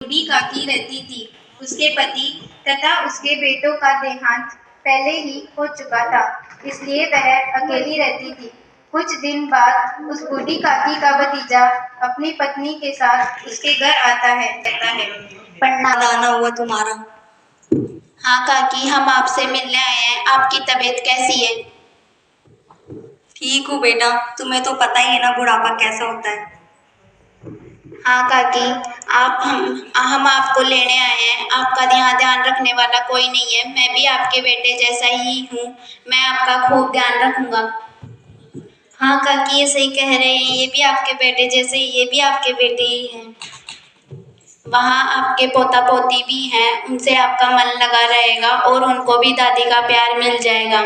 बूढ़ी काकी रहती थी। उसके पति तथा उसके बेटों का देहांत पहले ही हो चुका था, इसलिए वह अकेली रहती थी। कुछ दिन बाद उस बूढ़ी काकी का भतीजा अपनी पत्नी के साथ उसके घर आता है। प्रणाम। आना हुआ तुम्हारा। हाँ काकी, हम आपसे मिलने आए हैं। आपकी तबीयत कैसी है? ठीक हूँ बेटा, तुम्हें तो पता ही है ना बुढ़ापा कैसा होता है। हाँ काकी, हम आपको लेने आए हैं। आपका ध्यान रखने वाला कोई नहीं है। मैं भी आपके बेटे जैसा ही हूँ। मैं आपका खूब ध्यान रखूंगा। हाँ काकी, ये सही कह रहे हैं। ये भी आपके बेटे जैसे ही, ये भी आपके बेटे ही हैं। वहाँ आपके पोता पोती भी हैं, उनसे आपका मन लगा रहेगा और उनको भी दादी का प्यार मिल जाएगा।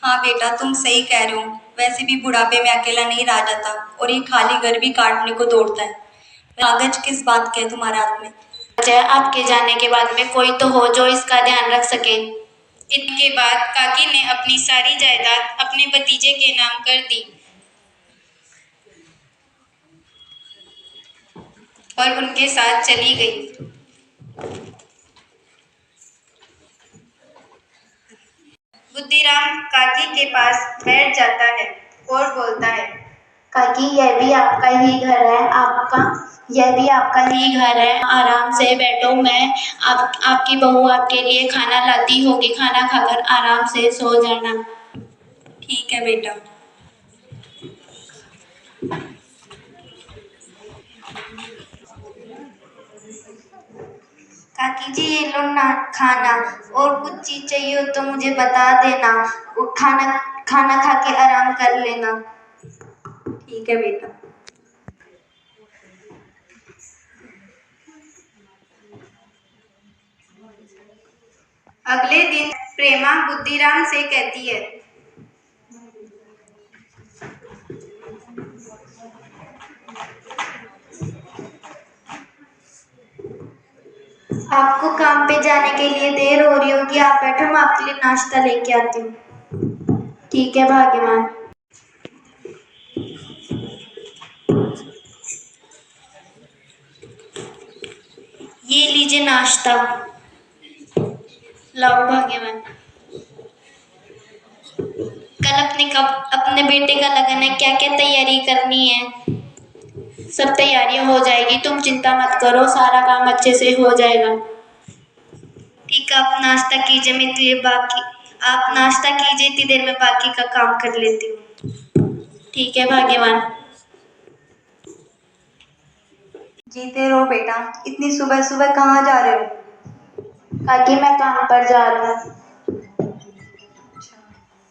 हाँ बेटा, तुम सही कह रहे हो। वैसे भी बुढ़ापे में अकेला नहीं रहा जाता और ये खाली घर भी काटने को दौड़ता है। कागज किस बात के है तुम्हारे हाथ में? आपके जाने के बाद में कोई तो हो जो इसका ध्यान रख सके। इसके बाद काकी ने अपनी सारी जायदाद अपने भतीजे के नाम कर दी और उनके साथ चली गई। बुद्धिराम काकी के पास बैठ जाता है और बोलता है, काकी यह भी आपका ही घर है। यह भी आपका ही घर है। आराम से बैठो। आपकी बहू आपके लिए खाना लाती होगी। खाना खाकर आराम से सो जाना। ठीक है बेटा। काकी जी, ये लो ना खाना, और कुछ चीज चाहिए हो तो मुझे बता देना। खाना खाना खा के आराम कर लेना। ठीक है बेटा। अगले दिन प्रेमा बुद्धिराम से कहती है, आपको काम पे जाने के लिए देर हो रही होगी। आप बैठो, मैं आपके लिए नाश्ता लेके आती हूँ। ठीक है भाग्यवान। ये लीजिए नाश्ता। लाओ भाग्यवान। कल अपने बेटे का लगन है। क्या क्या तैयारी करनी है? सब तैयारियां हो जाएगी, तुम चिंता मत करो। सारा काम अच्छे से हो जाएगा। ठीक है, आप नाश्ता कीजिए, इतनी देर में बाकी का काम कर लेती हूँ। ठीक है भाग्यवान। जीते रहो बेटा। इतनी सुबह सुबह कहाँ जा रहे हो? काकी, मैं काम पर जा रहा हूँ।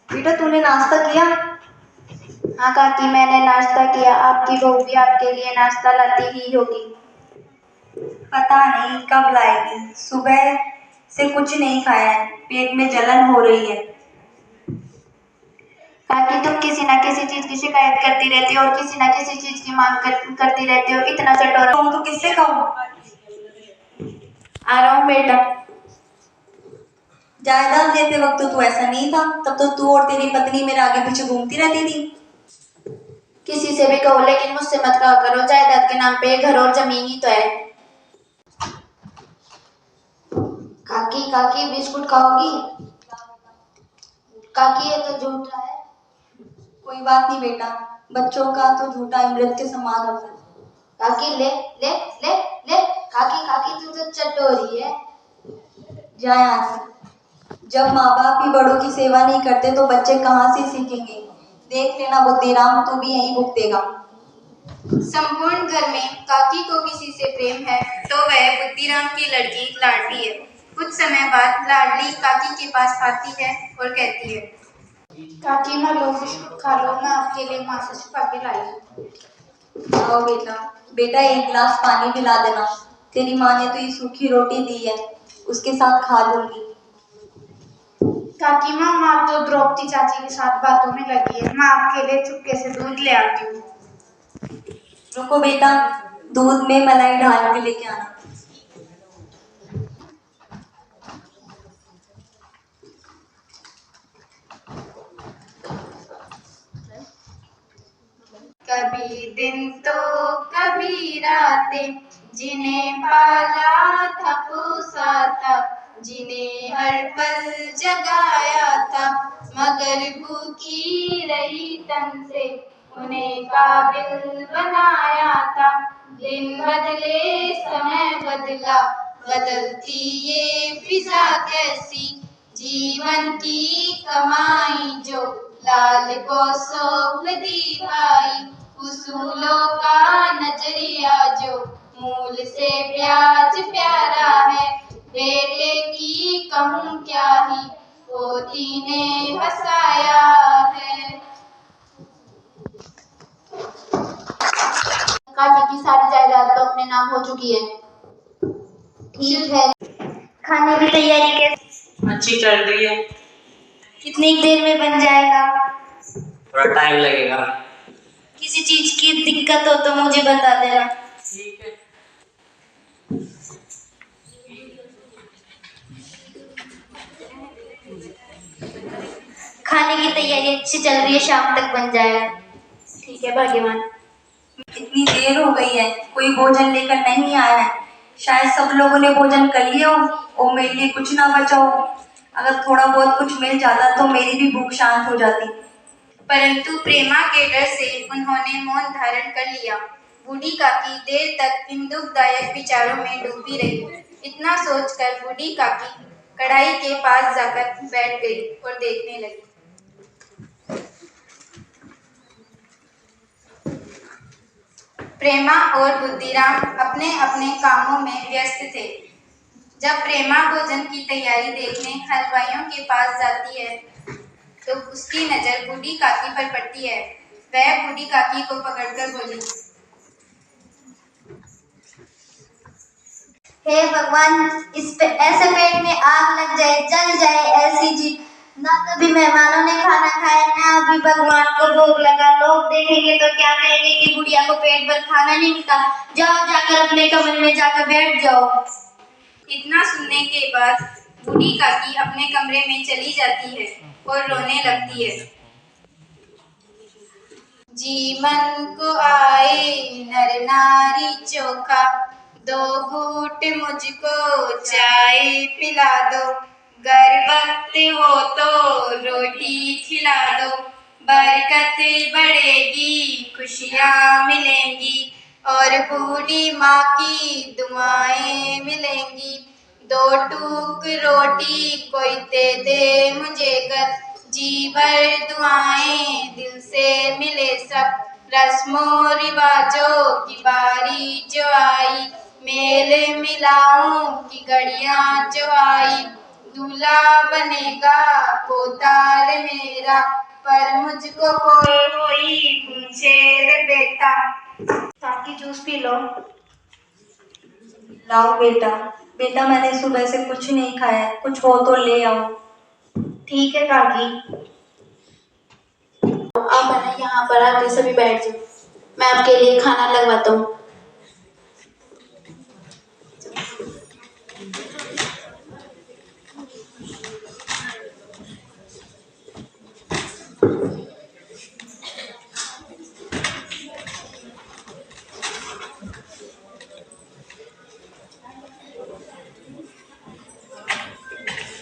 बेटा तूने नाश्ता किया? हाँ काकी, मैंने नाश्ता किया। आपकी बहू भी आपके लिए नाश्ता लाती ही होगी। पता नहीं कब लाएगी। सुबह से कुछ नहीं खाया है, पेट में जलन हो रही है। काकी, तुम किसी ना किसी चीज की शिकायत करती रहती हो और किसी ना किसी चीज की मांग करती रहती हो। इतना चटोरा तुम तो किससे कहूँ? आ रहा हूँ बेटा। जायदाद देते वक्त तो तू ऐसा नहीं था। तब तो तू और तेरी पत्नी मेरे आगे पीछे घूमती रहती थी। किसी से भी कहो, लेकिन मुझसे मत कहा करो। जायदाद के नाम पे घर और जमीन ही तो है। काकी काकी, बिस्कुट खाओगी? काकी, ये तो झूठा है। कोई बात नहीं बेटा, बच्चों का तो झूठा अमृत के समान होता है। काकी, ले ले ले ले। काकी काकी, तू तो चटोरी है। जा यहाँ से। जब माँ बाप ही बड़ों की सेवा नहीं करते तो बच्चे कहाँ से सीखेंगे। देख लेना बुद्धिराम, तू भी यहीं भुगतेगा। संपूर्ण घर में काकी को किसी से प्रेम है तो वह बुद्धिराम की लड़की लाडली है। कुछ समय बाद लाडली काकी के पास आती है और कहती है, काकी माँ, लो बिस्कुट खा लो। मैं आपके लिए माँ से छुपा के लाई हूँ। आओ बेटा। बेटा एक गिलास पानी पिला देना। तेरी माँ ने तो ये सूखी रोटी दी है, उसके साथ खा लूंगी। काकी माँ, माँ तो द्रौपदी चाची के साथ बातों में लगी है। मैं आपके लिए चुपके से दूध ले आती हूँ। रुको बेटा, दूध में मलाई डाल के लेके आना। कभी दिन तो कभी रातें, जिन्हें पाला था पोसा था, जिन्हें हर पल जगाया था, मगर भूखी रही तन से उन्हें काबिल बनाया था। दिन बदले समय बदला, बदलती ये फिजा कैसी, जीवन की कमाई जो लाल को सौंप दी भाई, उसूलों का नजरिया जो मूल से ब्याज प्यारा है, बेटे की कहूँ क्या ही पोती ने हंसाया है। काकी की सारी जायदाद तो अपने नाम हो चुकी है। ठीक है, खाने की तैयारी कैसी? अच्छी चल रही है। कितनी देर में बन जाएगा? थोड़ा टाइम लगेगा। किसी चीज की दिक्कत हो तो मुझे बता देना। ठीक है। खाने की तैयारी अच्छी चल रही है, शाम तक बन जाएगा। ठीक है भाग्यवान। इतनी देर हो गई है, कोई भोजन लेकर नहीं आया है। शायद सब लोगों ने भोजन कर लिया हो और मेरे लिए कुछ ना बचा हो। अगर थोड़ा बहुत कुछ मिल जाता तो मेरी भी भूख शांत हो जाती। परंतु प्रेमा के डर से उन्होंने मौन धारण कर लिया। बूढ़ी काकी देर तक इन दुखदायक विचारों में डूबी रही। इतना सोचकर बूढ़ी काकी कढ़ाई के पास जाकर बैठ गई और देखने लगी। प्रेमा और बुद्धिराम अपने अपने कामों में व्यस्त थे। जब प्रेमा भोजन की तैयारी देखने हलवाइयों के पास जाती है तो उसकी नजर बूढ़ी काकी पर पड़ती है। वह बूढ़ी काकी को पकड़कर बोली, हे भगवान, ऐसे पेट में आग लग जाए, जल जाए ऐसी चीज। ना कभी मेहमानों ने खाना खाया, ना अभी भगवान को भोग लगा। लोग देखेंगे तो क्या कहेंगे कि बुढ़िया को पेट भर खाना नहीं मिलता। जाओ, जाकर अपने कमरे में जाकर बैठ जाओ। इतना सुनने के बाद बूढ़ी काकी अपने कमरे में चली जाती है और रोने लगती है। जी मन को आए नर नारी चोखा, दो घूंट मुझको चाय पिला दो। गर वक्त हो तो रोटी खिला दो। बरकत बढ़ेगी, खुशियाँ मिलेंगी और बूढ़ी माँ की दुआएं मिलेंगी। दो टूक रोटी कोई दे दे मुझे कर, जी भर दुआएं दिल से मिले सब। रस्मों रिवाजों की बारी जो आई, मेल मिलाऊं की घड़ियां जो आई। दूल्हा बनेगा पोतार मेरा, पर मुझको कोई पूछे रे बेटा। ताकि जूस पी लो। लाओ बेटा। बेटा, मैंने सुबह से कुछ नहीं खाया है, कुछ हो तो ले आओ। ठीक है काकी। आप है ना यहाँ पर आके सभी बैठ जाओ, मैं आपके लिए खाना लगवाता हूँ।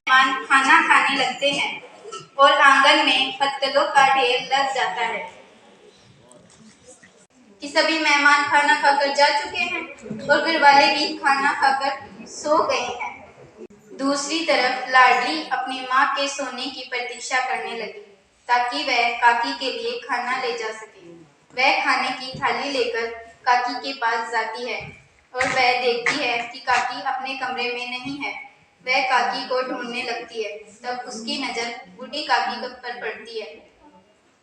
मेहमान खाना खाने लगते हैं और आंगन में पत्तलों का ढेर लग जाता है कि सभी मेहमान खाना खाकर जा चुके हैं और घर वाले भी खाना खाकर सो गए हैं। दूसरी तरफ लाडली अपनी माँ के सोने की प्रतीक्षा करने लगी ताकि वह काकी के लिए खाना ले जा सके। वह खाने की थाली लेकर काकी के पास जाती है और वह देखती है कि काकी अपने कमरे में नहीं है। वह काकी को ढूंढने लगती है, तब उसकी नजर बूढ़ी काकी पर पड़ती है।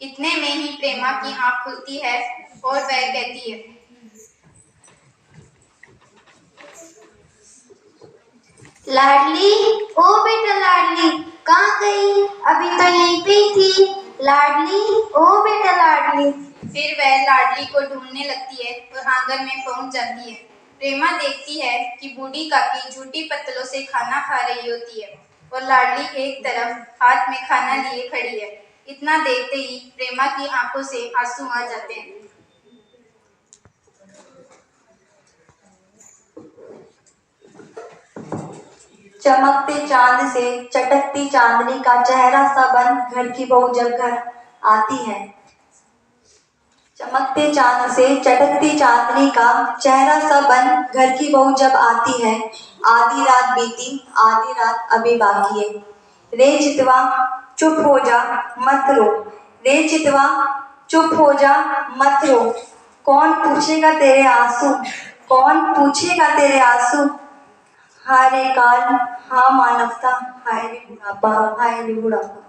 इतने में ही प्रेमा की आंख खुलती है और वह कहती है, लाडली, ओ बेटा लाडली, कहाँ गई? अभी तो यहीं पे थी। लाडली, ओ बेटा लाडली। फिर वह लाडली को ढूंढने लगती है और आंगन में पहुंच जाती है। प्रेमा देखती है कि बूढ़ी काकी झूठी पत्तलों से खाना खा रही होती है और लाडली एक तरफ हाथ में खाना लिए खड़ी है। इतना देखते ही प्रेमा की आंखों से आंसू आ जाते हैं। चमकते चांद से चटकती चांदनी का चेहरा सा बन घर की बहू जब घर आती है। चमकते चांद से चटकती चांदनी का चेहरा सा बन घर की बहू जब आती है। आधी रात बीती आधी रात अभी बाकी है। रे चितवा चुप हो जा मत रो, रे चितवा चुप हो जा मत रो। कौन पूछेगा तेरे आंसू, कौन पूछेगा तेरे आंसू। हाय रे काल, हाँ मानवता, हाय रे बुढ़ापा, हाय रे बुढ़ापा।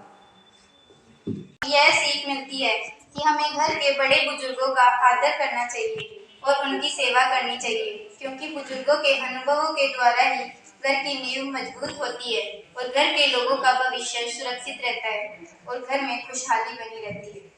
यह सीख मिलती है कि हमें घर के बड़े बुजुर्गों का आदर करना चाहिए और उनकी सेवा करनी चाहिए, क्योंकि बुजुर्गों के अनुभवों के द्वारा ही घर की नींव मजबूत होती है और घर के लोगों का भविष्य सुरक्षित रहता है और घर में खुशहाली बनी रहती है।